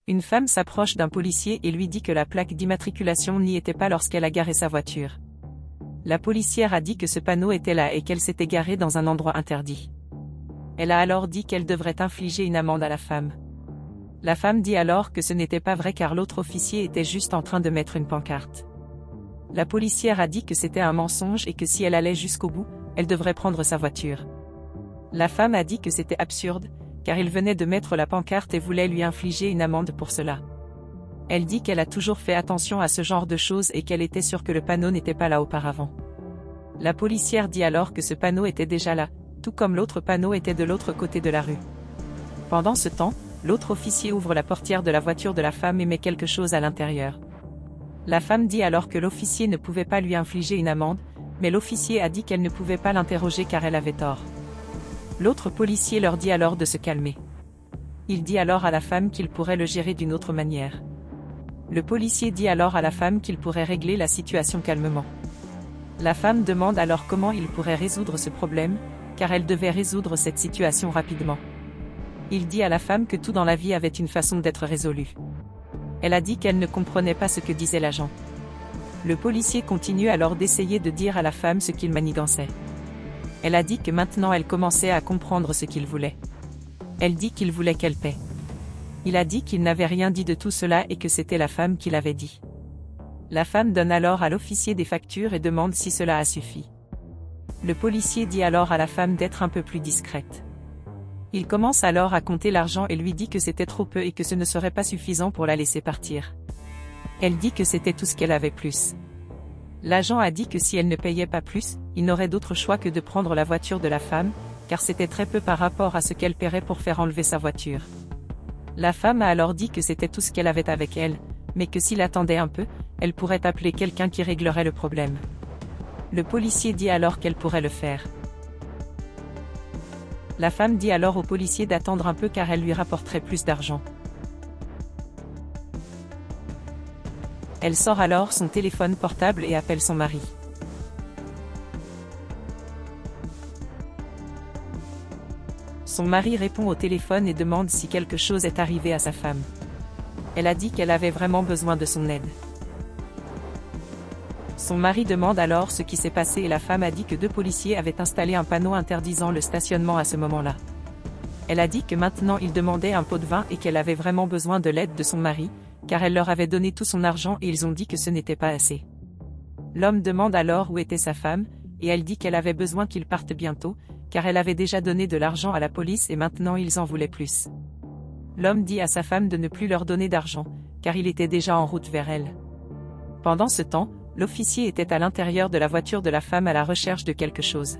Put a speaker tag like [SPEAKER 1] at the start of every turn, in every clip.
[SPEAKER 1] Une femme s'approche d'un policier et lui dit que la plaque d'immatriculation n'y était pas lorsqu'elle a garé sa voiture. La policière a dit que ce panneau était là et qu'elle s'était garée dans un endroit interdit. Elle a alors dit qu'elle devrait infliger une amende à la femme. La femme dit alors que ce n'était pas vrai car l'autre officier était juste en train de mettre une pancarte. La policière a dit que c'était un mensonge et que si elle allait jusqu'au bout, elle devrait prendre sa voiture. La femme a dit que c'était absurde, car il venait de mettre la pancarte et voulait lui infliger une amende pour cela. Elle dit qu'elle a toujours fait attention à ce genre de choses et qu'elle était sûre que le panneau n'était pas là auparavant. La policière dit alors que ce panneau était déjà là, tout comme l'autre panneau était de l'autre côté de la rue. Pendant ce temps, l'autre officier ouvre la portière de la voiture de la femme et met quelque chose à l'intérieur. La femme dit alors que l'officier ne pouvait pas lui infliger une amende, mais l'officier a dit qu'elle ne pouvait pas l'interroger car elle avait tort. L'autre policier leur dit alors de se calmer. Il dit alors à la femme qu'il pourrait le gérer d'une autre manière. Le policier dit alors à la femme qu'il pourrait régler la situation calmement. La femme demande alors comment il pourrait résoudre ce problème, car elle devait résoudre cette situation rapidement. Il dit à la femme que tout dans la vie avait une façon d'être résolu. Elle a dit qu'elle ne comprenait pas ce que disait l'agent. Le policier continue alors d'essayer de dire à la femme ce qu'il manigançait. Elle a dit que maintenant elle commençait à comprendre ce qu'il voulait. Elle dit qu'il voulait qu'elle paie. Il a dit qu'il n'avait rien dit de tout cela et que c'était la femme qui l'avait dit. La femme donne alors à l'officier des factures et demande si cela a suffi. Le policier dit alors à la femme d'être un peu plus discrète. Il commence alors à compter l'argent et lui dit que c'était trop peu et que ce ne serait pas suffisant pour la laisser partir. Elle dit que c'était tout ce qu'elle avait plus. L'agent a dit que si elle ne payait pas plus, il n'aurait d'autre choix que de prendre la voiture de la femme, car c'était très peu par rapport à ce qu'elle paierait pour faire enlever sa voiture. La femme a alors dit que c'était tout ce qu'elle avait avec elle, mais que s'il attendait un peu, elle pourrait appeler quelqu'un qui réglerait le problème. Le policier dit alors qu'elle pourrait le faire. La femme dit alors au policier d'attendre un peu car elle lui rapporterait plus d'argent. Elle sort alors son téléphone portable et appelle son mari. Son mari répond au téléphone et demande si quelque chose est arrivé à sa femme. Elle a dit qu'elle avait vraiment besoin de son aide. Son mari demande alors ce qui s'est passé et la femme a dit que 2 policiers avaient installé un panneau interdisant le stationnement à ce moment-là. Elle a dit que maintenant ils demandaient un pot de vin et qu'elle avait vraiment besoin de l'aide de son mari, car elle leur avait donné tout son argent et ils ont dit que ce n'était pas assez. L'homme demande alors où était sa femme, et elle dit qu'elle avait besoin qu'il parte bientôt, car elle avait déjà donné de l'argent à la police et maintenant ils en voulaient plus. L'homme dit à sa femme de ne plus leur donner d'argent, car il était déjà en route vers elle. Pendant ce temps, l'officier était à l'intérieur de la voiture de la femme à la recherche de quelque chose.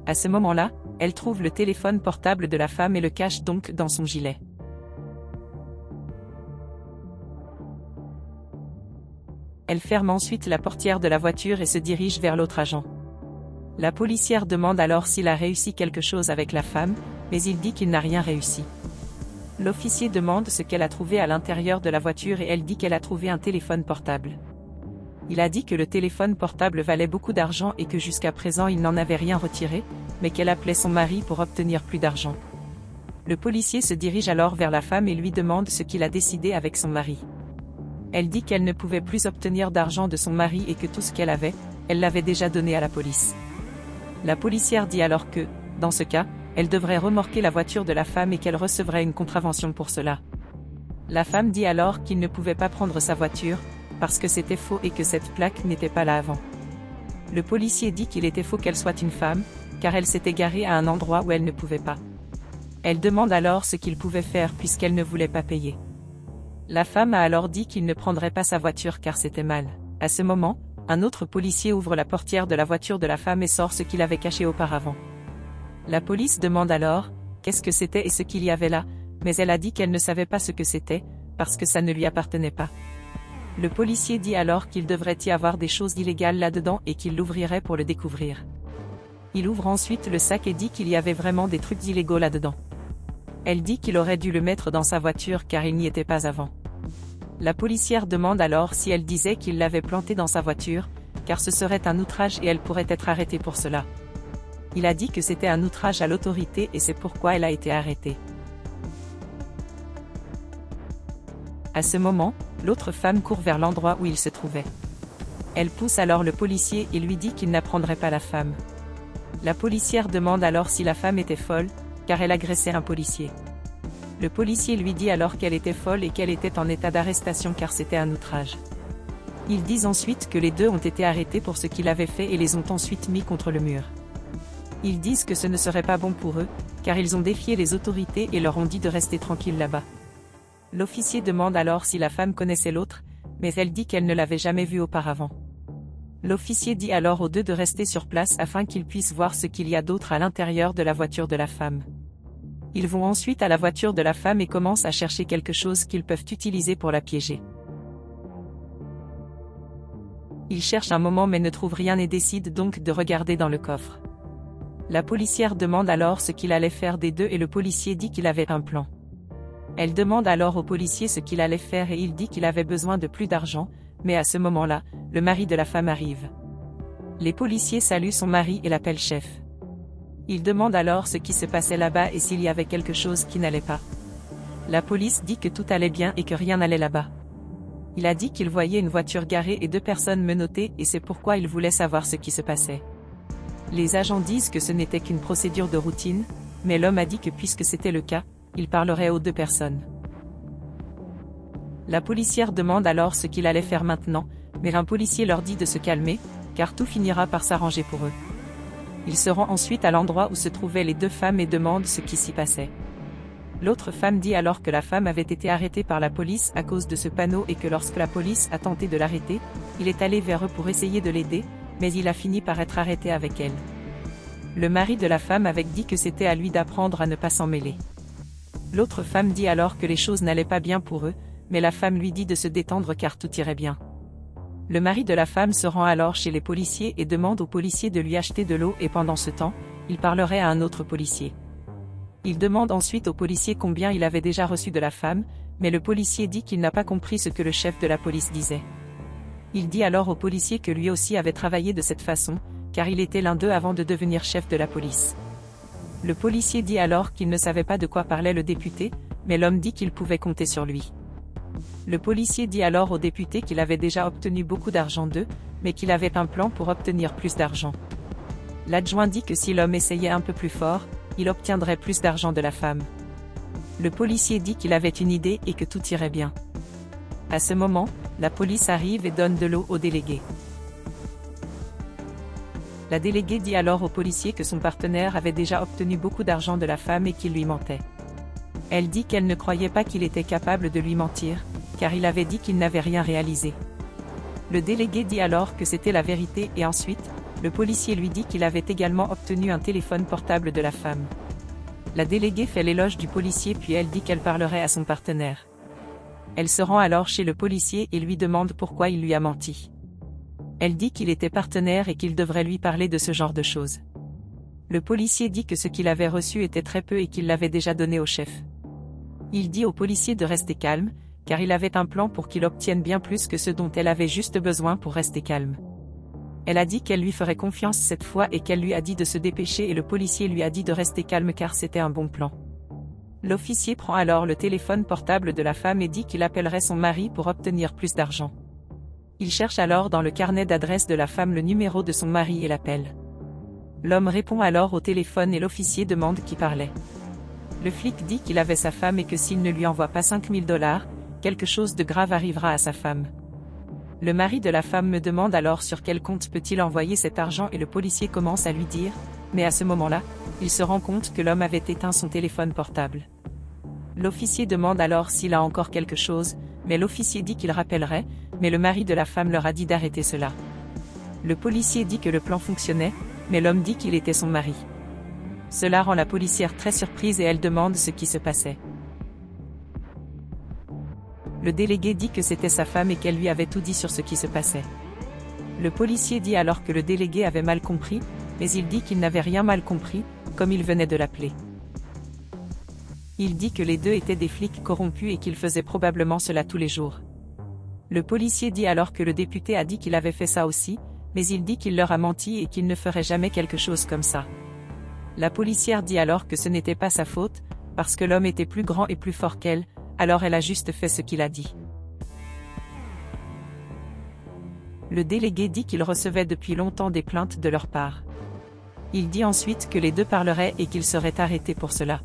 [SPEAKER 1] À ce moment-là, elle trouve le téléphone portable de la femme et le cache donc dans son gilet. Elle ferme ensuite la portière de la voiture et se dirige vers l'autre agent. La policière demande alors s'il a réussi quelque chose avec la femme, mais il dit qu'il n'a rien réussi. L'officier demande ce qu'elle a trouvé à l'intérieur de la voiture et elle dit qu'elle a trouvé un téléphone portable. Il a dit que le téléphone portable valait beaucoup d'argent et que jusqu'à présent il n'en avait rien retiré, mais qu'elle appelait son mari pour obtenir plus d'argent. Le policier se dirige alors vers la femme et lui demande ce qu'il a décidé avec son mari. Elle dit qu'elle ne pouvait plus obtenir d'argent de son mari et que tout ce qu'elle avait, elle l'avait déjà donné à la police. La policière dit alors que, dans ce cas, elle devrait remorquer la voiture de la femme et qu'elle recevrait une contravention pour cela. La femme dit alors qu'il ne pouvait pas prendre sa voiture, parce que c'était faux et que cette plaque n'était pas là avant. Le policier dit qu'il était faux qu'elle soit une femme, car elle s'était garée à un endroit où elle ne pouvait pas. Elle demande alors ce qu'il pouvait faire puisqu'elle ne voulait pas payer. La femme a alors dit qu'il ne prendrait pas sa voiture car c'était mal. À ce moment, un autre policier ouvre la portière de la voiture de la femme et sort ce qu'il avait caché auparavant. La police demande alors qu'est-ce que c'était et ce qu'il y avait là, mais elle a dit qu'elle ne savait pas ce que c'était, parce que ça ne lui appartenait pas. Le policier dit alors qu'il devrait y avoir des choses illégales là-dedans et qu'il l'ouvrirait pour le découvrir. Il ouvre ensuite le sac et dit qu'il y avait vraiment des trucs illégaux là-dedans. Elle dit qu'il aurait dû le mettre dans sa voiture car il n'y était pas avant. La policière demande alors si elle disait qu'il l'avait planté dans sa voiture, car ce serait un outrage et elle pourrait être arrêtée pour cela. Il a dit que c'était un outrage à l'autorité et c'est pourquoi elle a été arrêtée. À ce moment, l'autre femme court vers l'endroit où il se trouvait. Elle pousse alors le policier et lui dit qu'il n'apprendrait pas la femme. La policière demande alors si la femme était folle, car elle agressait un policier. Le policier lui dit alors qu'elle était folle et qu'elle était en état d'arrestation car c'était un outrage. Ils disent ensuite que les deux ont été arrêtés pour ce qu'ils avaient fait et les ont ensuite mis contre le mur. Ils disent que ce ne serait pas bon pour eux, car ils ont défié les autorités et leur ont dit de rester tranquilles là-bas. L'officier demande alors si la femme connaissait l'autre, mais elle dit qu'elle ne l'avait jamais vue auparavant. L'officier dit alors aux deux de rester sur place afin qu'ils puissent voir ce qu'il y a d'autre à l'intérieur de la voiture de la femme. Ils vont ensuite à la voiture de la femme et commencent à chercher quelque chose qu'ils peuvent utiliser pour la piéger. Ils cherchent un moment mais ne trouvent rien et décident donc de regarder dans le coffre. La policière demande alors ce qu'il allait faire des deux et le policier dit qu'il avait un plan. Elle demande alors au policier ce qu'il allait faire et il dit qu'il avait besoin de plus d'argent, mais à ce moment-là, le mari de la femme arrive. Les policiers saluent son mari et l'appellent chef. Ils demandent alors ce qui se passait là-bas et s'il y avait quelque chose qui n'allait pas. La police dit que tout allait bien et que rien n'allait là-bas. Il a dit qu'il voyait une voiture garée et deux personnes menottées et c'est pourquoi il voulait savoir ce qui se passait. Les agents disent que ce n'était qu'une procédure de routine, mais l'homme a dit que puisque c'était le cas, il parlerait aux deux personnes. La policière demande alors ce qu'il allait faire maintenant, mais un policier leur dit de se calmer, car tout finira par s'arranger pour eux. Ils se rendent ensuite à l'endroit où se trouvaient les deux femmes et demandent ce qui s'y passait. L'autre femme dit alors que la femme avait été arrêtée par la police à cause de ce panneau et que lorsque la police a tenté de l'arrêter, il est allé vers eux pour essayer de l'aider, mais il a fini par être arrêté avec elle. Le mari de la femme avait dit que c'était à lui d'apprendre à ne pas s'en mêler. L'autre femme dit alors que les choses n'allaient pas bien pour eux, mais la femme lui dit de se détendre car tout irait bien. Le mari de la femme se rend alors chez les policiers et demande aux policiers de lui acheter de l'eau et pendant ce temps, il parlerait à un autre policier. Il demande ensuite au policier combien il avait déjà reçu de la femme, mais le policier dit qu'il n'a pas compris ce que le chef de la police disait. Il dit alors au policier que lui aussi avait travaillé de cette façon, car il était l'un d'eux avant de devenir chef de la police. Le policier dit alors qu'il ne savait pas de quoi parlait le député, mais l'homme dit qu'il pouvait compter sur lui. Le policier dit alors au député qu'il avait déjà obtenu beaucoup d'argent d'eux, mais qu'il avait un plan pour obtenir plus d'argent. L'adjoint dit que si l'homme essayait un peu plus fort, il obtiendrait plus d'argent de la femme. Le policier dit qu'il avait une idée et que tout irait bien. À ce moment, la police arrive et donne de l'eau au délégué. La déléguée dit alors au policier que son partenaire avait déjà obtenu beaucoup d'argent de la femme et qu'il lui mentait. Elle dit qu'elle ne croyait pas qu'il était capable de lui mentir, car il avait dit qu'il n'avait rien réalisé. Le délégué dit alors que c'était la vérité et ensuite, le policier lui dit qu'il avait également obtenu un téléphone portable de la femme. La déléguée fait l'éloge du policier puis elle dit qu'elle parlerait à son partenaire. Elle se rend alors chez le policier et lui demande pourquoi il lui a menti. Elle dit qu'il était partenaire et qu'il devrait lui parler de ce genre de choses. Le policier dit que ce qu'il avait reçu était très peu et qu'il l'avait déjà donné au chef. Il dit au policier de rester calme, car il avait un plan pour qu'il obtienne bien plus que ce dont elle avait juste besoin pour rester calme. Elle a dit qu'elle lui ferait confiance cette fois et qu'elle lui a dit de se dépêcher et le policier lui a dit de rester calme car c'était un bon plan. L'officier prend alors le téléphone portable de la femme et dit qu'il appellerait son mari pour obtenir plus d'argent. Il cherche alors dans le carnet d'adresse de la femme le numéro de son mari et l'appelle. L'homme répond alors au téléphone et l'officier demande qui parlait. Le flic dit qu'il avait sa femme et que s'il ne lui envoie pas $5000, quelque chose de grave arrivera à sa femme. Le mari de la femme me demande alors sur quel compte peut-il envoyer cet argent et le policier commence à lui dire, mais à ce moment-là, il se rend compte que l'homme avait éteint son téléphone portable. L'officier demande alors s'il a encore quelque chose, mais l'officier dit qu'il rappellerait, mais le mari de la femme leur a dit d'arrêter cela. Le policier dit que le plan fonctionnait, mais l'homme dit qu'il était son mari. Cela rend la policière très surprise et elle demande ce qui se passait. Le délégué dit que c'était sa femme et qu'elle lui avait tout dit sur ce qui se passait. Le policier dit alors que le délégué avait mal compris, mais il dit qu'il n'avait rien mal compris, comme il venait de l'appeler. Il dit que les deux étaient des flics corrompus et qu'ils faisaient probablement cela tous les jours. Le policier dit alors que le député a dit qu'il avait fait ça aussi, mais il dit qu'il leur a menti et qu'il ne ferait jamais quelque chose comme ça. La policière dit alors que ce n'était pas sa faute, parce que l'homme était plus grand et plus fort qu'elle, alors elle a juste fait ce qu'il a dit. Le délégué dit qu'il recevait depuis longtemps des plaintes de leur part. Il dit ensuite que les deux parleraient et qu'ils seraient arrêtés pour cela.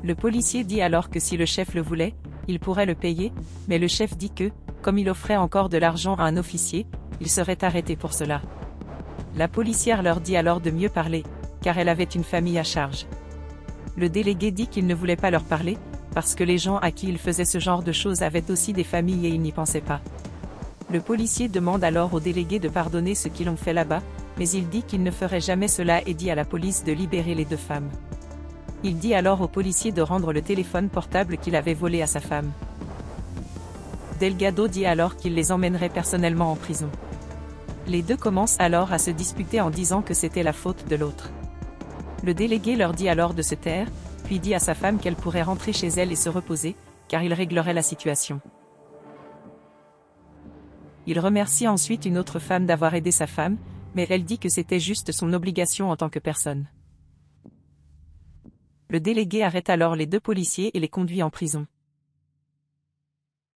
[SPEAKER 1] Le policier dit alors que si le chef le voulait, il pourrait le payer, mais le chef dit que, comme il offrait encore de l'argent à un officier, il serait arrêté pour cela. La policière leur dit alors de mieux parler, car elle avait une famille à charge. Le délégué dit qu'il ne voulait pas leur parler, parce que les gens à qui il faisait ce genre de choses avaient aussi des familles et il n'y pensait pas. Le policier demande alors au délégué de pardonner ce qu'ils ont fait là-bas, mais il dit qu'il ne ferait jamais cela et dit à la police de libérer les deux femmes. Il dit alors au policier de rendre le téléphone portable qu'il avait volé à sa femme. Delgado dit alors qu'il les emmènerait personnellement en prison. Les deux commencent alors à se disputer en disant que c'était la faute de l'autre. Le délégué leur dit alors de se taire, puis dit à sa femme qu'elle pourrait rentrer chez elle et se reposer, car il réglerait la situation. Il remercie ensuite une autre femme d'avoir aidé sa femme, mais elle dit que c'était juste son obligation en tant que personne. Le délégué arrête alors les deux policiers et les conduit en prison.